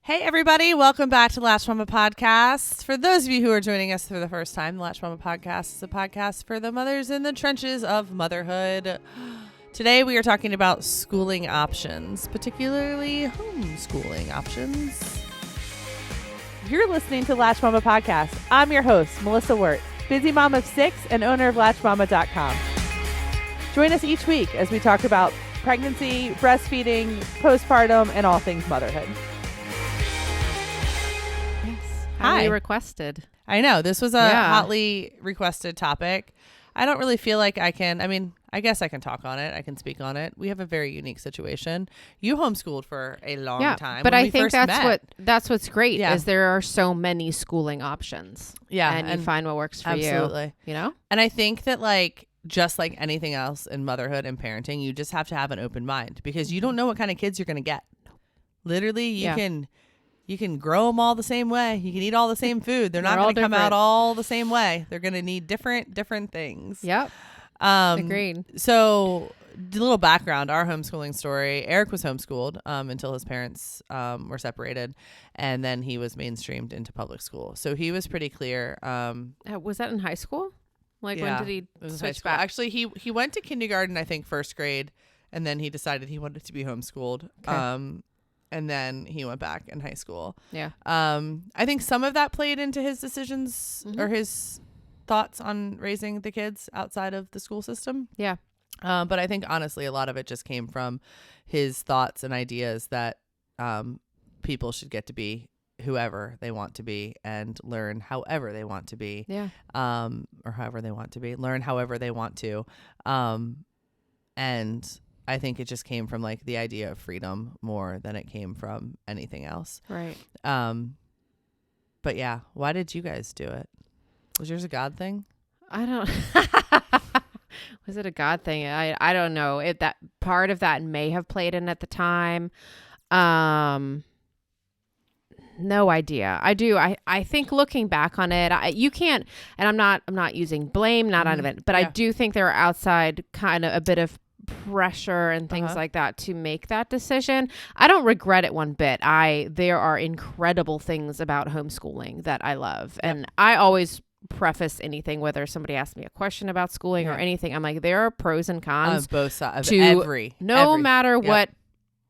Hey, everybody. Welcome back to the Latched podcast. For those of you who are joining us for the first time, the Latched podcast is a podcast for the mothers in the trenches of motherhood. Today, we are talking about schooling options, particularly homeschooling options. You're listening to Latched Mama Podcast. I'm your host, Melissa Wirt, busy mom of 6 and owner of LatchedMama.com. Join us each week as we talk about pregnancy, breastfeeding, postpartum, and all things motherhood. Highly requested. I know. This was a hotly requested topic. I don't really feel like I guess I can talk on it. I can speak on it. We have a very unique situation. You homeschooled for a long time. But I think that's what's great is there are so many schooling options. Yeah. And you find what works for you. Absolutely. You know? And I think that just like anything else in motherhood and parenting, you just have to have an open mind because you don't know what kind of kids you're going to get. Literally, you can grow them all the same way. You can eat all the same food. They're not going to come out all the same way. They're going to need different things. Yep. Agreed. So, a little background, our homeschooling story. Eric was homeschooled until his parents were separated, and then he was mainstreamed into public school. So he was pretty clear. Was that in high school? When did he switch back? Actually, he went to kindergarten, I think, first grade, and then he decided he wanted to be homeschooled. Okay. And then he went back in high school. Yeah. I think some of that played into his decisions or his thoughts on raising the kids outside of the school system. Yeah. But I think honestly, a lot of it just came from his thoughts and ideas that people should get to be whoever they want to be and learn however they want to be. Yeah. Or however they want to be. Learn however they want to. And I think it just came from the idea of freedom more than it came from anything else. Right. But yeah, why did you guys do it? Was yours a God thing? I don't. Was it a God thing? I don't know. That part of that may have played in at the time. No idea. I think looking back on it, you can't. And I'm not using blame, not out of it. But I do think there are outside kind of a bit of pressure and things like that to make that decision. I don't regret it one bit. There are incredible things about homeschooling that I love. Yep. And I always preface anything, whether somebody asks me a question about schooling or anything, I'm like, there are pros and cons on both sides to every matter what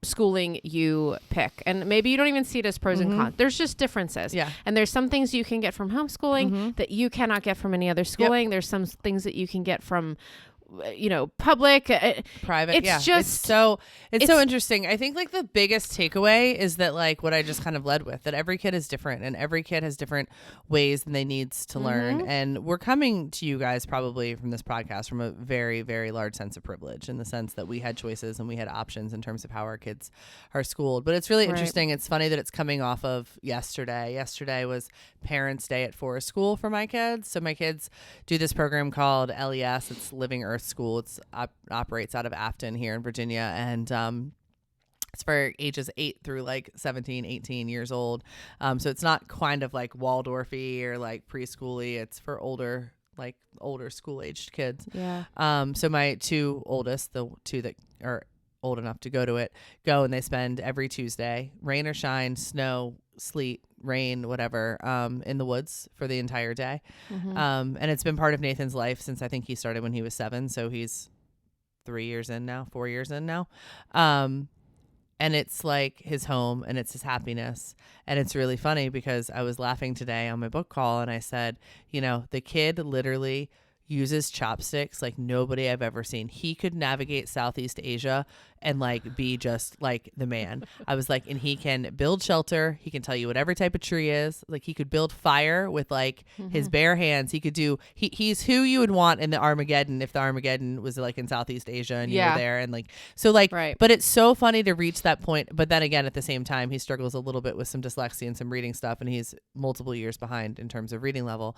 schooling you pick. And maybe you don't even see it as pros and cons. There's just differences. Yeah. And there's some things you can get from homeschooling that you cannot get from any other schooling. Yep. There's some things that you can get from public, private. It's so interesting. I think the biggest takeaway is that what I just kind of led with, that every kid is different and every kid has different ways and they needs to learn. And we're coming to you guys probably from this podcast from a very, very large sense of privilege in the sense that we had choices and we had options in terms of how our kids are schooled. But it's really interesting. It's funny that it's coming off of yesterday. Yesterday was Parents' Day at Forest School for my kids. So my kids do this program called LES. It's Living Earth School. It's operates out of Afton here in Virginia, and it's for ages 8 through 17, 18 years old. So it's not kind of Waldorfy or preschooly. It's for older school aged kids. Yeah. So my two oldest, the two that are old enough to go to it, go and they spend every Tuesday, rain or shine, snow, sleet, rain, whatever, in the woods for the entire day. And it's been part of Nathan's life since I think he started when he was 7. So he's 4 years in now. And it's his home and it's his happiness. And it's really funny because I was laughing today on my book call and I said, the kid literally uses chopsticks like nobody I've ever seen. He could navigate Southeast Asia and be just the man. I was and he can build shelter. He can tell you what every type of tree is. He could build fire with his bare hands. He could do, he's who you would want in the Armageddon if the Armageddon was in Southeast Asia and you were there. And right. But it's so funny to reach that point. But then again, at the same time, he struggles a little bit with some dyslexia and some reading stuff. And he's multiple years behind in terms of reading level.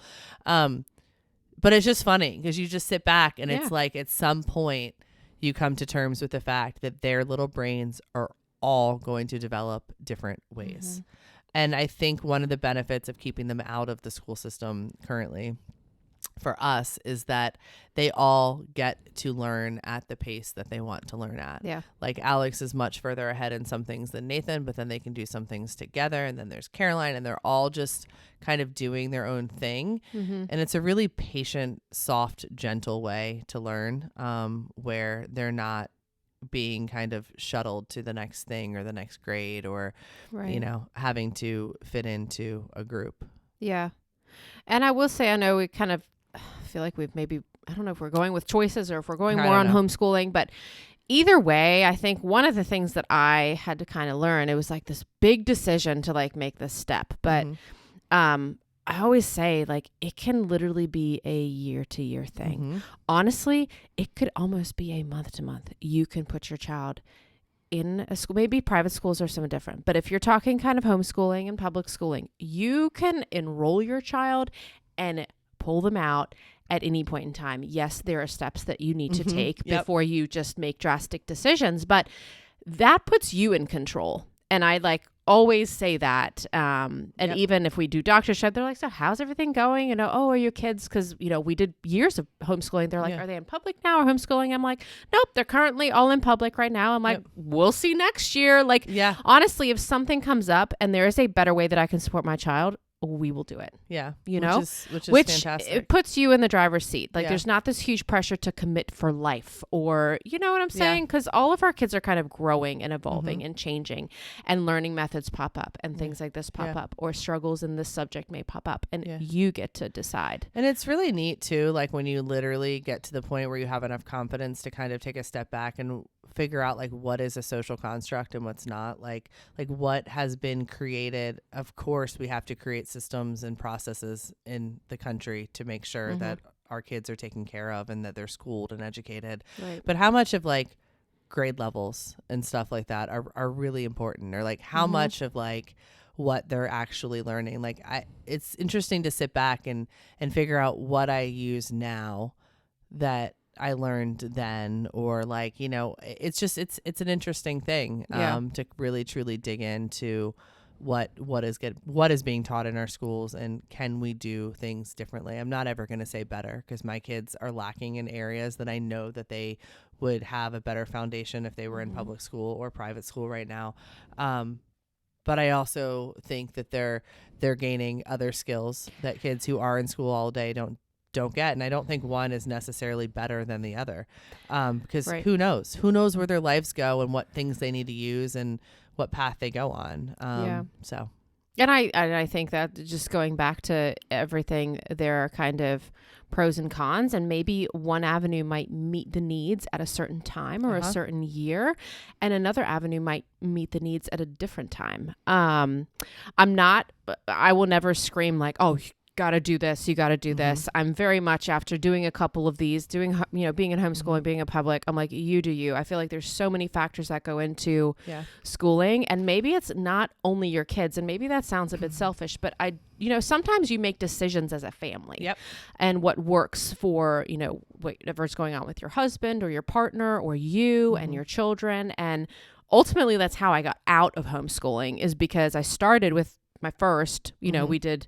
But it's just funny because you just sit back and it's at some point you come to terms with the fact that their little brains are all going to develop different ways. And I think one of the benefits of keeping them out of the school system currently for us is that they all get to learn at the pace that they want to learn at. Yeah. Like Alex is much further ahead in some things than Nathan, but then they can do some things together. And then there's Caroline, and they're all just kind of doing their own thing. And it's a really patient, soft, gentle way to learn, where they're not being kind of shuttled to the next thing or the next grade or, you know, having to fit into a group. Yeah. And I will say, I know we kind of feel like we've maybe, I don't know if we're going with choices or if we're going more on homeschooling, but either way, I think one of the things that I had to kind of learn, it was like this big decision to like make this step. But I always say, like, it can literally be a year-to-year thing. Honestly, it could almost be a month-to-month. You can put your child in a school. Maybe private schools are somewhat different, but if you're talking kind of homeschooling and public schooling, you can enroll your child and pull them out at any point in time. Yes, there are steps that you need to take before you just make drastic decisions, but that puts you in control. And I like always say that. And even if we do doctorship, they're like, so how's everything going? You know, oh, are your kids? Because, you know, we did years of homeschooling. They're like, are they in public now or homeschooling? I'm like, nope, they're currently all in public right now. I'm like, we'll see next year. Like, honestly, if something comes up and there is a better way that I can support my child, we will do it. Yeah. You know, which is fantastic. It puts you in the driver's seat. Like there's not this huge pressure to commit for life or, you know what I'm saying? Because all of our kids are kind of growing and evolving and changing, and learning methods pop up and things like this pop up, or struggles in this subject may pop up, and you get to decide. And it's really neat too, like when you literally get to the point where you have enough confidence to kind of take a step back and figure out like what is a social construct and what's not, like what has been created. Of course we have to create systems and processes in the country to make sure that our kids are taken care of and that they're schooled and educated, but how much of like grade levels and stuff like that are really important, or like how much of like what they're actually learning. Like it's interesting to sit back and figure out what I use now that I learned then, or like, you know, it's just, it's an interesting thing to really truly dig into what is being taught in our schools, and can we do things differently. I'm not ever going to say better, because my kids are lacking in areas that I know that they would have a better foundation if they were in public school or private school right now. But I also think that they're gaining other skills that kids who are in school all day don't get. And I don't think one is necessarily better than the other, because who knows where their lives go and what things they need to use and what path they go on. So. And I think that just going back to everything, there are kind of pros and cons, and maybe one avenue might meet the needs at a certain time or a certain year, and another avenue might meet the needs at a different time. I will never scream like, oh, gotta do this, you gotta do this. I'm very much, after doing a couple of these, being in homeschooling, being in public, I'm like, you do you. I feel like there's so many factors that go into schooling, and maybe it's not only your kids, and maybe that sounds a bit selfish, but sometimes you make decisions as a family and what works for, whatever's going on with your husband or your partner or you and your children. And ultimately that's how I got out of homeschooling, is because I started with my first, we did,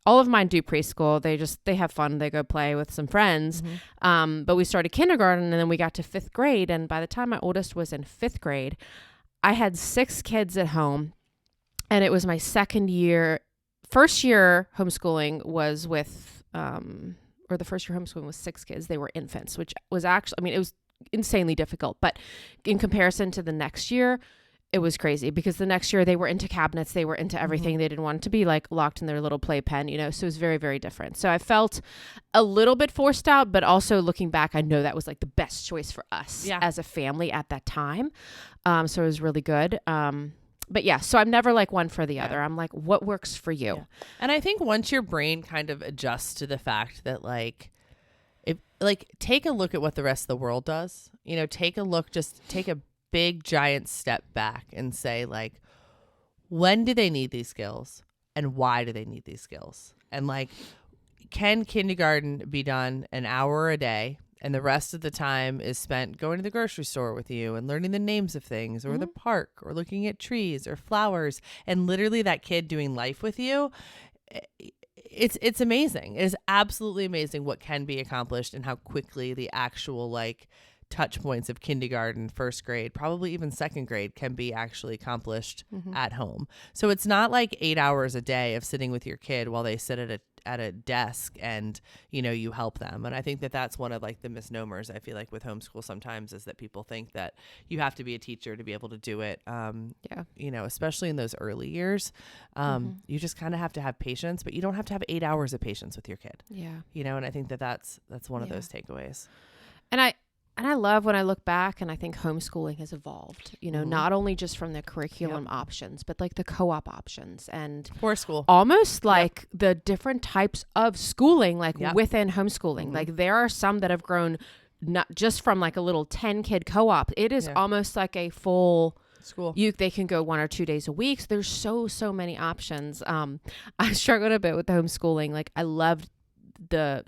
all of mine do preschool. They have fun. They go play with some friends. But we started kindergarten, and then we got to 5th grade. And by the time my oldest was in 5th grade, I had 6 kids at home, and it was my second year. First year homeschooling was with, the first year homeschooling was 6 kids. They were infants, which was actually, it was insanely difficult. But in comparison to the next year, it was crazy, because the next year they were into cabinets, they were into everything. They didn't want to be like locked in their little playpen, so it was very, very different. So I felt a little bit forced out, but also looking back, I know that was like the best choice for us as a family at that time. So it was really good. But yeah, so I'm never like one for the other. I'm like, what works for you? Yeah. And I think once your brain kind of adjusts to the fact that take a look at what the rest of the world does, take a big giant step back and say, like, when do they need these skills and why do they need these skills? And like, can kindergarten be done an hour a day and the rest of the time is spent going to the grocery store with you and learning the names of things, or the park, or looking at trees or flowers, and literally that kid doing life with you? it's amazing. It is absolutely amazing what can be accomplished and how quickly the actual like touch points of kindergarten, first grade, probably even second grade can be actually accomplished at home. So it's not like 8 hours a day of sitting with your kid while they sit at a desk and, you know, you help them. And I think that that's one of like the misnomers I feel like with homeschool sometimes is that people think that you have to be a teacher to be able to do it. You know, especially in those early years, you just kind of have to have patience, but you don't have to have 8 hours of patience with your kid. Yeah. You know, and I think that that's one of those takeaways. And I love when I look back and I think homeschooling has evolved, you know, not only just from the curriculum options, but like the co-op options and for school, almost like the different types of schooling, like within homeschooling. Like there are some that have grown not just from like a little 10 kid co-op. It is almost like a full school. They can go 1 or 2 days a week. So there's so many options. I struggled a bit with the homeschooling. Like I loved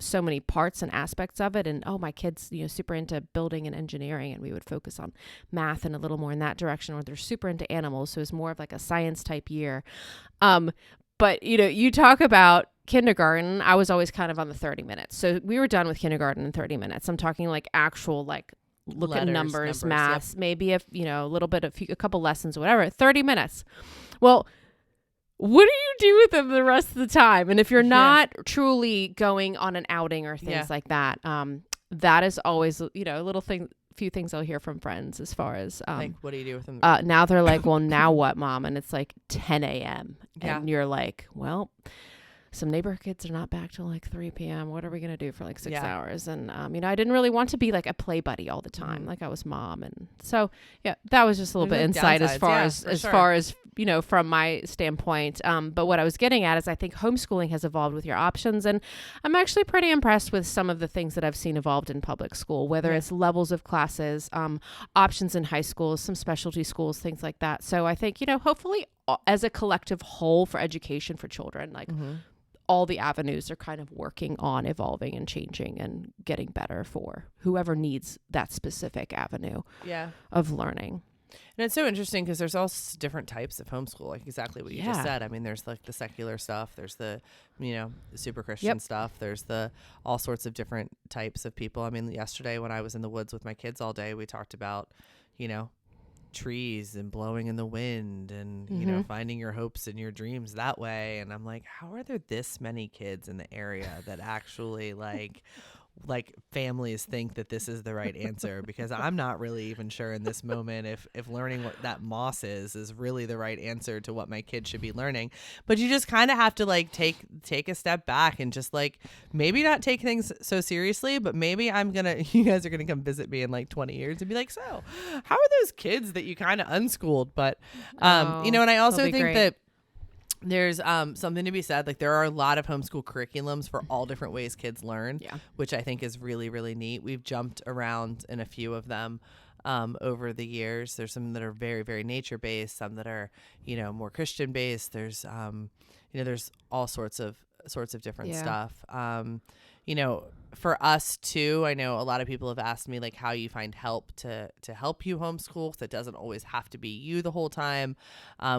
so many parts and aspects of it, and my kids, you know, super into building and engineering, and we would focus on math and a little more in that direction, or they're super into animals, so it's more of like a science type year. But you know, you talk about kindergarten, I was always kind of on the 30 minutes, so we were done with kindergarten in 30 minutes. I'm talking like actual like look Letters, at numbers, math, maybe if you know a little bit of a couple lessons, whatever. 30 minutes. Well, what do you do with them the rest of the time? And if you're not truly going on an outing or things like that, that is always, you know, a few things I'll hear from friends as far as like, what do you do with them? Now they're like, well, now what, Mom? And it's like 10 a.m. And you're like, well, some neighbor kids are not back till like 3 p.m. What are we going to do for like 6 hours? And, you know, I didn't really want to be like a play buddy all the time. Like I was Mom. And so, that was just a little bit insight as far as, you know, from my standpoint. But what I was getting at is I think homeschooling has evolved with your options. And I'm actually pretty impressed with some of the things that I've seen evolved in public school, whether it's levels of classes, options in high schools, some specialty schools, things like that. So I think, you know, hopefully as a collective whole for education for children, like all the avenues are kind of working on evolving and changing and getting better for whoever needs that specific avenue of learning. And it's so interesting because there's all different types of homeschool, like exactly what you just said. I mean, there's like the secular stuff, there's the, you know, the super Christian stuff, there's the all sorts of different types of people. I mean, yesterday when I was in the woods with my kids all day, we talked about, you know, trees and blowing in the wind and you know, finding your hopes and your dreams that way. And I'm like, how are there this many kids in the area that actually like families think that this is the right answer? Because I'm not really even sure in this moment if learning what that moss is really the right answer to what my kid should be learning. But you just kind of have to like take a step back and just like maybe not take things so seriously, but maybe you guys are gonna come visit me in like 20 years and be like, so how are those kids that you kind of unschooled? But you know, and I also think that there's something to be said. Like there are a lot of homeschool curriculums for all different ways kids learn, which I think is really, really neat. We've jumped around in a few of them over the years. There's some that are very, very nature based, some that are, you know, more Christian based. There's, you know, there's all sorts of different stuff. You know, for us too, I know a lot of people have asked me like how you find help to help you homeschool. So it doesn't always have to be you the whole time.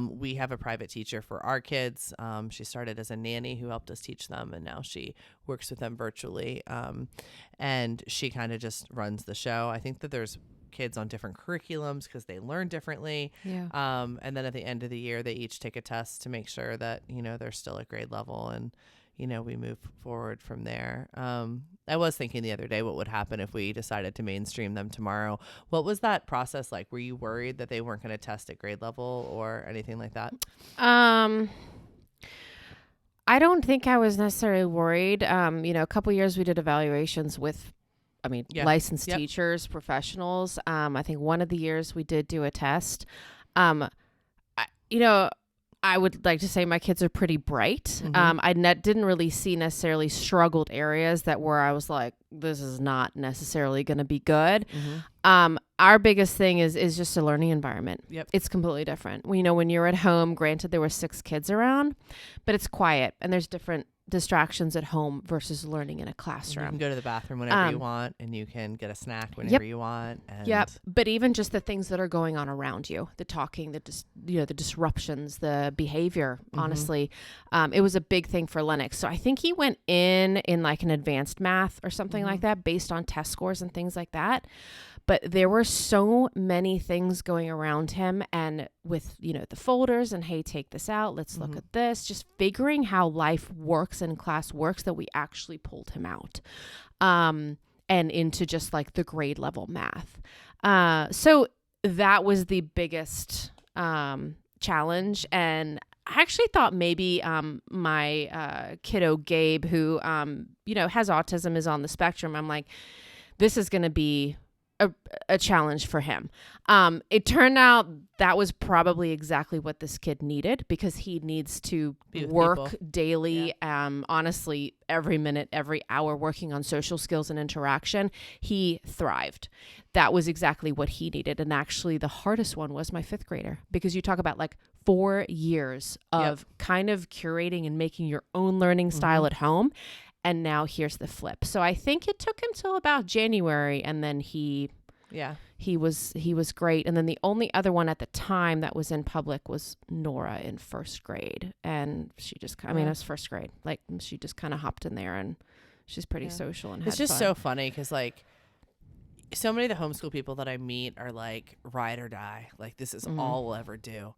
We have a private teacher for our kids. She started as a nanny who helped us teach them, and now she works with them virtually. And she kind of just runs the show. I think that there's kids on different curriculums because they learn differently. And then at the end of the year, they each take a test to make sure that, you know, they're still at grade level, and you know, we move forward from there. I was thinking the other day what would happen if we decided to mainstream them tomorrow. What was that process like? Were you worried that they weren't going to test at grade level or anything like that? I don't think I was necessarily worried. You know, a couple years we did evaluations with licensed teachers, professionals. I think one of the years we did do a test. You know, I would like to say my kids are pretty bright. I didn't really see necessarily struggled areas that where I was like, this is not necessarily going to be good. Our biggest thing is just a learning environment. It's completely different. You know, when you're at home, granted there were 6 kids around, but it's quiet and there's different distractions at home versus learning in a You classroom. can go to the bathroom whenever you want, and you can get a snack whenever you want. And Yep. But even just the things that are going on around you, the talking, the disruptions, the behavior, honestly, it was a big thing for Lennox. So I think he went in like an advanced math or something like that based on test scores and things like that. But there were so many things going around him, and with, the folders and, hey, take this out. Let's look at this. Just figuring how life works and class works, that we actually pulled him out and into just like the grade level math. So that was the biggest challenge. And I actually thought maybe my kiddo Gabe, who, has autism, is on the spectrum. I'm like, this is going to be a challenge for him. It turned out that was probably exactly what this kid needed, because he needs to work people. daily. Honestly, every minute, every hour, working on social skills and interaction. He thrived. That was exactly what he needed. And actually the hardest one was my 5th grader, because you talk about like 4 years of kind of curating and making your own learning style at home. And now here's the flip. So I think it took until about January, and then he was great. And then the only other one at the time that was in public was Nora in 1st grade. And she just, it was 1st grade. Like, she just kind of hopped in there, and she's pretty social and it's had just fun. so funny, because like so many of the homeschool people that I meet are like ride or die. Like, this is all we'll ever do.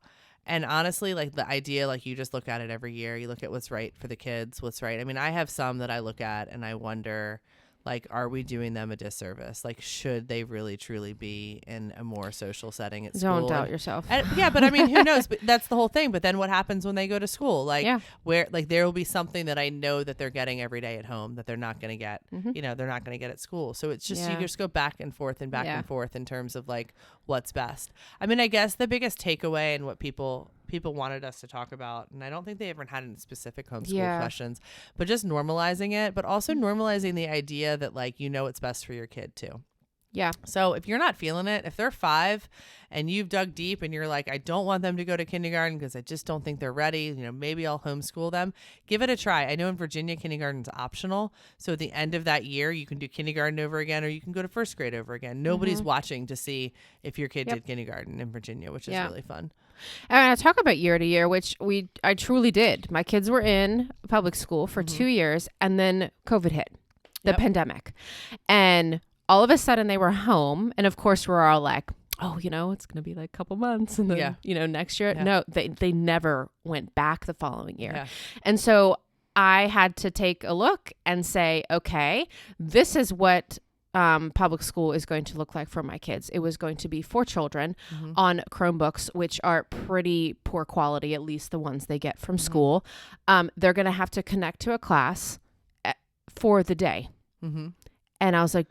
And honestly, like, the idea, like, you just look at it every year. You look at what's right for the kids, what's right. I mean, I have some that I look at and I wonder, like, are we doing them a disservice? Like, should they really truly be in a more social setting at school? Don't doubt yourself. Yeah, but I mean, who knows? But that's the whole thing. But then what happens when they go to school? Like, where, like, there will be something that I know that they're getting every day at home that they're not going to get, they're not going to get at school. So it's just, you just go back and forth and back and forth in terms of like what's best. I mean, I guess the biggest takeaway and what people wanted us to talk about, and I don't think they ever had any specific homeschool questions, but just normalizing it, but also normalizing the idea that, like, what's best for your kid too. Yeah. So if you're not feeling it, if they're 5 and you've dug deep and you're like, I don't want them to go to kindergarten because I just don't think they're ready, maybe I'll homeschool them, give it a try. I know in Virginia, kindergarten's optional. So at the end of that year, you can do kindergarten over again, or you can go to 1st grade over again. Nobody's watching to see if your kid did kindergarten in Virginia, which is really fun. And I talk about year to year, which I truly did. My kids were in public school for 2 years, and then COVID hit, the pandemic. And all of a sudden they were home. And of course we're all like, oh, it's going to be like a couple months. And then, next year. No, they never went back the following year. Yeah. And so I had to take a look and say, okay, this is what public school is going to look like for my kids. It was going to be for children on Chromebooks, which are pretty poor quality, at least the ones they get from school. They're going to have to connect to a class for the day. And I was like,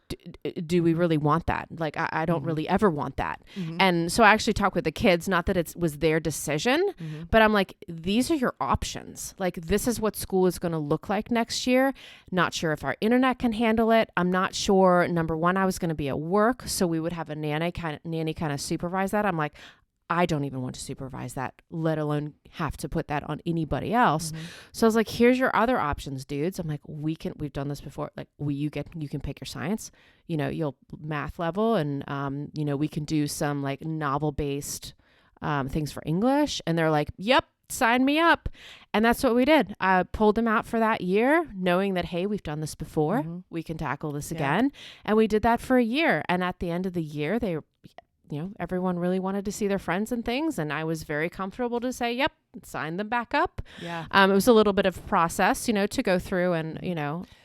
do we really want that? Like, I don't really ever want that. And so I actually talked with the kids, not that it was their decision, but I'm like, these are your options. Like, this is what school is going to look like next year. Not sure if our internet can handle it. I'm not sure. Number one, I was going to be at work, so we would have a nanny kind of supervise that. I'm like, I don't even want to supervise that, let alone have to put that on anybody else. So I was like, here's your other options, dudes. I'm like, we've done this before. Like, you can pick your science, you'll math level, and, we can do some like novel based things for English. And they're like, yep, sign me up. And that's what we did. I pulled them out for that year, knowing that, hey, we've done this before. We can tackle this again. And we did that for a year. And at the end of the year, everyone really wanted to see their friends and things. And I was very comfortable to say, yep, sign them back up. Yeah. It was a little bit of a process, to go through and,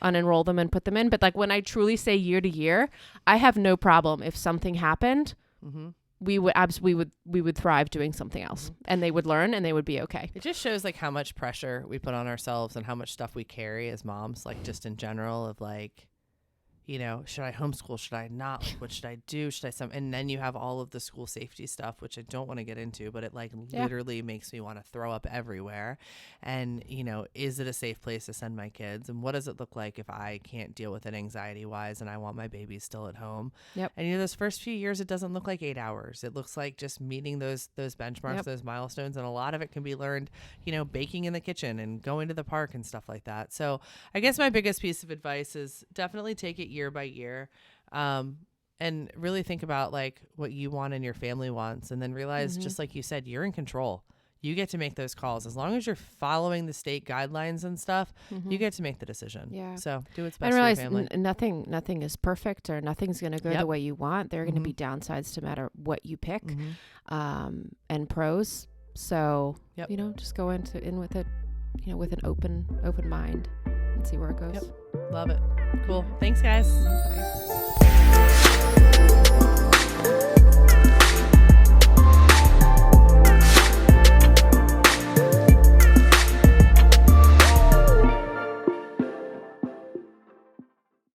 unenroll them and put them in. But like, when I truly say year to year, I have no problem if something happened. We would thrive doing something else, and they would learn and they would be okay. It just shows like how much pressure we put on ourselves and how much stuff we carry as moms, like just in general of like, should I homeschool? Should I not? Like, what should I do? And then you have all of the school safety stuff, which I don't want to get into, but it like literally makes me want to throw up everywhere. And, is it a safe place to send my kids? And what does it look like if I can't deal with it anxiety wise and I want my baby still at home? Yep. And, those first few years, it doesn't look like 8 hours. It looks like just meeting those benchmarks, those milestones. And a lot of it can be learned, baking in the kitchen and going to the park and stuff like that. So I guess my biggest piece of advice is definitely take it year by year, and really think about like what you want and your family wants, and then realize, just like you said, you're in control. You get to make those calls. As long as you're following the state guidelines and stuff, you get to make the decision. Yeah. So do what's best And for your realize family. nothing is perfect, or nothing's going to go the way you want. There are going to be downsides no matter what you pick, and pros. So, just go in with it, with an open mind and see where it goes. Love it. Cool. Thanks, guys. Bye.